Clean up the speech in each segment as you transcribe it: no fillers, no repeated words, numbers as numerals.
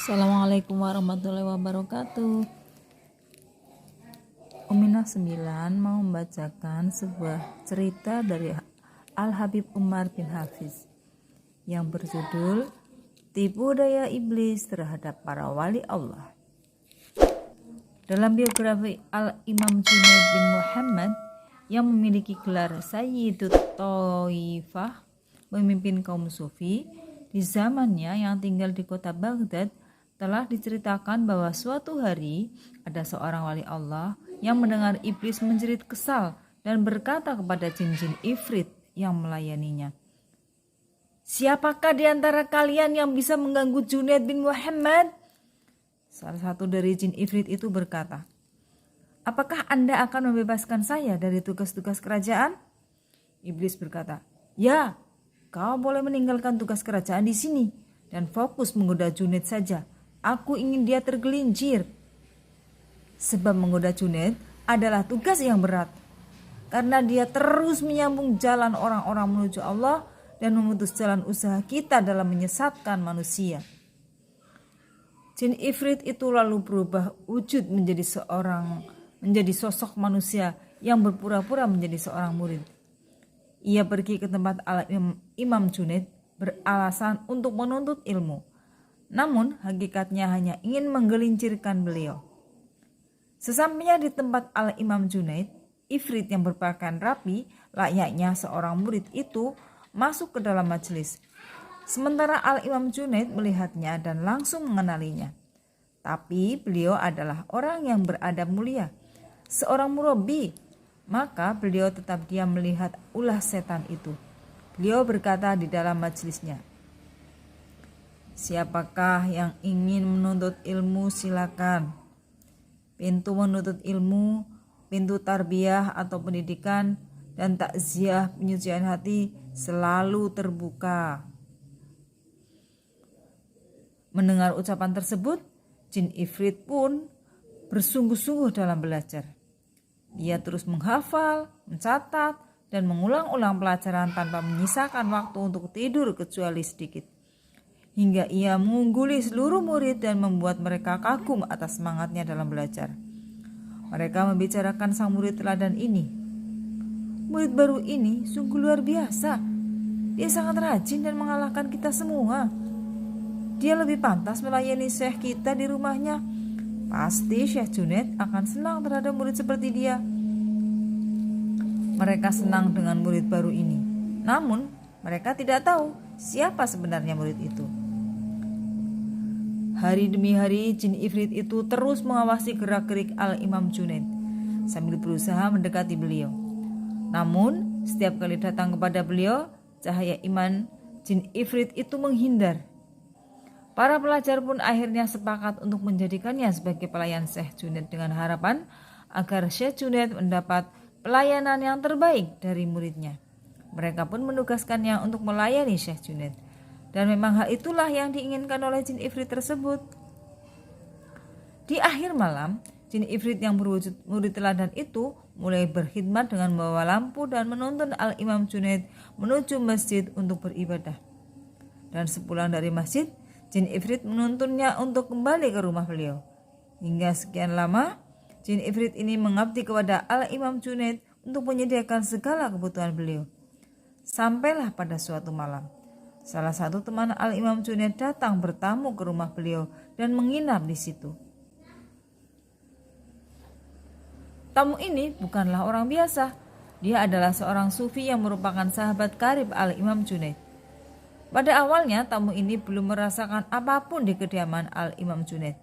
Assalamualaikum warahmatullahi wabarakatuh. Uminah 9 mau membacakan sebuah cerita dari Al-Habib Umar bin Hafiz yang berjudul Tipu Daya Iblis Terhadap Para Wali Allah. Dalam biografi Al-Imam Junaid bin Muhammad yang memiliki gelar Sayyidut Thaifah, memimpin kaum sufi di zamannya yang tinggal di kota Baghdad, telah diceritakan bahwa suatu hari ada seorang wali Allah yang mendengar iblis menjerit kesal dan berkata kepada jin-jin ifrit yang melayaninya, "Siapakah di antara kalian yang bisa mengganggu Junaid bin Muhammad?" Salah satu dari jin ifrit itu berkata, "Apakah Anda akan membebaskan saya dari tugas-tugas kerajaan?" Iblis berkata, "Ya, kau boleh meninggalkan tugas kerajaan di sini dan fokus menggoda Junaid saja. Aku ingin dia tergelincir." Sebab menggoda Junaid adalah tugas yang berat, karena dia terus menyambung jalan orang-orang menuju Allah dan memutus jalan usaha kita dalam menyesatkan manusia. Jin Ifrit itu lalu berubah wujud menjadi sosok manusia yang berpura-pura menjadi seorang murid. Ia pergi ke tempat Imam Junaid beralasan untuk menuntut ilmu, namun hakikatnya hanya ingin menggelincirkan beliau. Sesampainya di tempat Al-Imam Junaid, Ifrit yang berpakaian rapi layaknya seorang murid itu masuk ke dalam majelis. Sementara Al-Imam Junaid melihatnya dan langsung mengenalinya. Tapi beliau adalah orang yang beradab mulia, seorang murabbi. Maka beliau tetap diam melihat ulah setan itu. Beliau berkata di dalam majelisnya, "Siapakah yang ingin menuntut ilmu silakan. Pintu menuntut ilmu, pintu tarbiyah atau pendidikan dan takziah penyucian hati selalu terbuka." Mendengar ucapan tersebut, jin ifrit pun bersungguh-sungguh dalam belajar. Dia terus menghafal, mencatat, dan mengulang-ulang pelajaran tanpa menyisakan waktu untuk tidur kecuali sedikit. Hingga ia mengungguli seluruh murid dan membuat mereka kagum atas semangatnya dalam belajar. Mereka membicarakan sang murid teladan ini. "Murid baru ini sungguh luar biasa. Dia sangat rajin dan mengalahkan kita semua. Dia lebih pantas melayani syekh kita di rumahnya. Pasti Syekh Junaid akan senang terhadap murid seperti dia." Mereka senang dengan murid baru ini. Namun mereka tidak tahu siapa sebenarnya murid itu. Hari demi hari jin ifrit itu terus mengawasi gerak-gerik Al-Imam Junaid sambil berusaha mendekati beliau. Namun setiap kali datang kepada beliau, cahaya iman jin ifrit itu menghindar. Para pelajar pun akhirnya sepakat untuk menjadikannya sebagai pelayan Syekh Junaid dengan harapan agar Syekh Junaid mendapat pelayanan yang terbaik dari muridnya. Mereka pun menugaskannya untuk melayani Syekh Junaid. Dan memang hal itulah yang diinginkan oleh jin ifrit tersebut. Di akhir malam, jin ifrit yang berwujud murid teladan itu mulai berkhidmat dengan membawa lampu dan menuntun Al-Imam Junaid menuju masjid untuk beribadah. Dan sepulang dari masjid, jin ifrit menuntunnya untuk kembali ke rumah beliau. Hingga sekian lama, jin ifrit ini mengabdi kepada Al-Imam Junaid untuk menyediakan segala kebutuhan beliau. Sampailah pada suatu malam, salah satu teman Al-Imam Junaid datang bertamu ke rumah beliau dan menginap di situ. Tamu ini bukanlah orang biasa. Dia adalah seorang sufi yang merupakan sahabat karib Al-Imam Junaid. Pada awalnya tamu ini belum merasakan apapun di kediaman Al-Imam Junaid.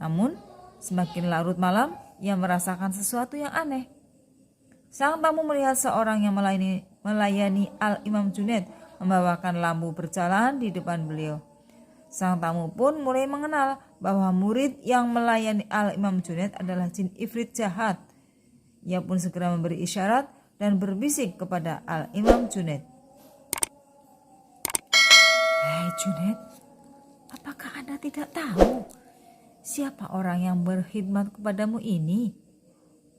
Namun semakin larut malam, ia merasakan sesuatu yang aneh. Sang tamu melihat seorang yang melayani Al-Imam Junaid membawakan lampu berjalan di depan beliau. Sang tamu pun mulai mengenal bahwa murid yang melayani Al-Imam Junaid adalah jin ifrit jahat. Ia pun segera memberi isyarat dan berbisik kepada Al-Imam Junaid, "Hei Junaid, apakah Anda tidak tahu siapa orang yang berkhidmat kepadamu ini?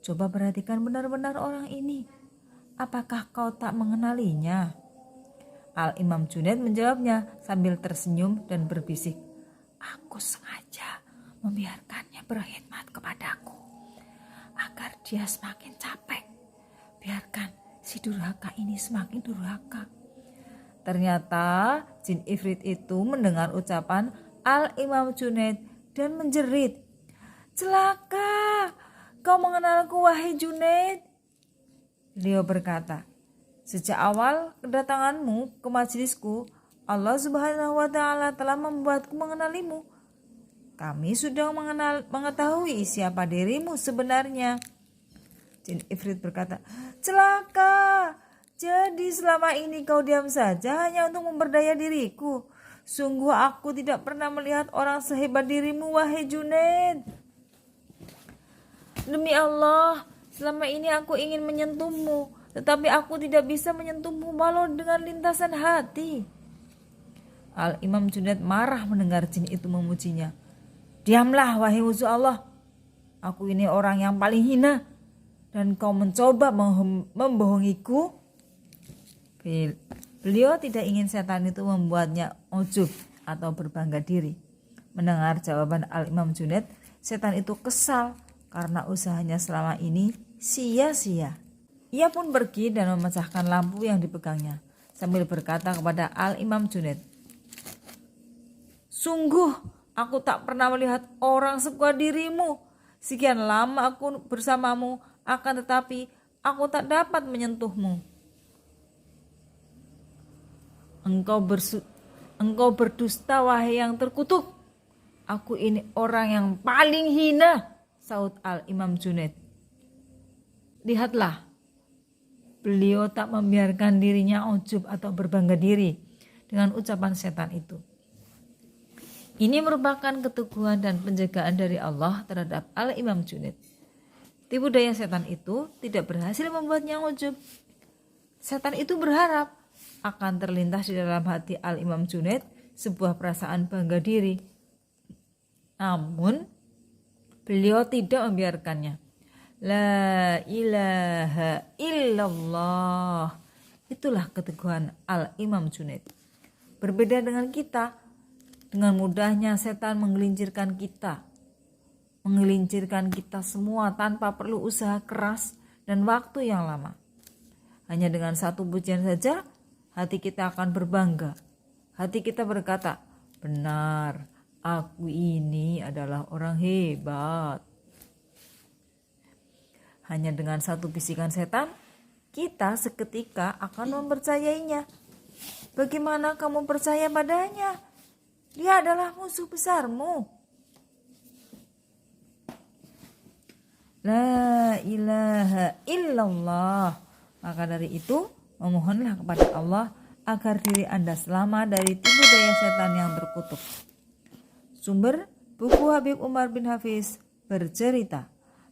Coba perhatikan benar-benar orang ini. Apakah kau tak mengenalinya?" Al-Imam Junaid menjawabnya sambil tersenyum dan berbisik, "Aku sengaja membiarkannya berkhidmat kepadaku agar dia semakin capek. Biarkan si durhaka ini semakin durhaka. Ternyata jin ifrit itu mendengar ucapan Al-Imam Junaid dan menjerit, "Celaka, kau mengenalku wahai Junaid." Beliau berkata, "Sejak awal kedatanganmu ke majelisku, Allah Subhanahu wa Ta'ala telah membuatku mengenalimu. Kami sudah mengetahui siapa dirimu sebenarnya." Jin ifrit berkata, "Celaka, jadi selama ini kau diam saja hanya untuk memperdaya diriku. Sungguh aku tidak pernah melihat orang sehebat dirimu wahai Junaid. Demi Allah, selama ini aku ingin menyentuhmu, tetapi aku tidak bisa menyentuhmu walau dengan lintasan hati." Al-Imam Junaid marah mendengar jin itu memujinya. "Diamlah wahai musuh Allah. Aku ini orang yang paling hina dan kau mencoba membohongiku." Beliau tidak ingin setan itu membuatnya ujub atau berbangga diri. Mendengar jawaban Al-Imam Junaid, setan itu kesal karena usahanya selama ini sia-sia. Ia pun pergi dan memecahkan lampu yang dipegangnya sambil berkata kepada Al-Imam Junaid, "Sungguh aku tak pernah melihat orang sekuat dirimu. Sekian lama aku bersamamu, akan tetapi aku tak dapat menyentuhmu. Engkau berdusta wahai yang terkutuk. Aku ini orang yang paling hina," saut Al-Imam Junaid. Lihatlah, beliau tak membiarkan dirinya ujub atau berbangga diri dengan ucapan setan itu. Ini merupakan keteguhan dan penjagaan dari Allah terhadap Al-Imam Junaid. Tipu daya setan itu tidak berhasil membuatnya ujub. Setan itu berharap akan terlintas di dalam hati Al-Imam Junaid sebuah perasaan bangga diri. Namun beliau tidak membiarkannya. La ilaha illallah. Itulah keteguhan Al-Imam Junaid. Berbeda dengan kita, dengan mudahnya setan menggelincirkan kita semua tanpa perlu usaha keras dan waktu yang lama. Hanya dengan satu pujian saja, hati kita akan berbangga. Hati kita berkata, "Benar, aku ini adalah orang hebat." Hanya dengan satu bisikan setan, kita seketika akan mempercayainya. Bagaimana kamu percaya padanya? Dia adalah musuh besarmu. La ilaha illallah. Maka dari itu, memohonlah kepada Allah agar diri Anda selamat dari tipu daya setan yang terkutuk. Sumber buku Habib Umar bin Hafiz bercerita,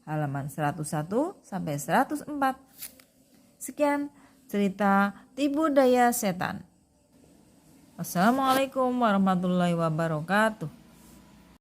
halaman 101 sampai 104. Sekian cerita tipu daya setan. Wassalamualaikum warahmatullahi wabarakatuh.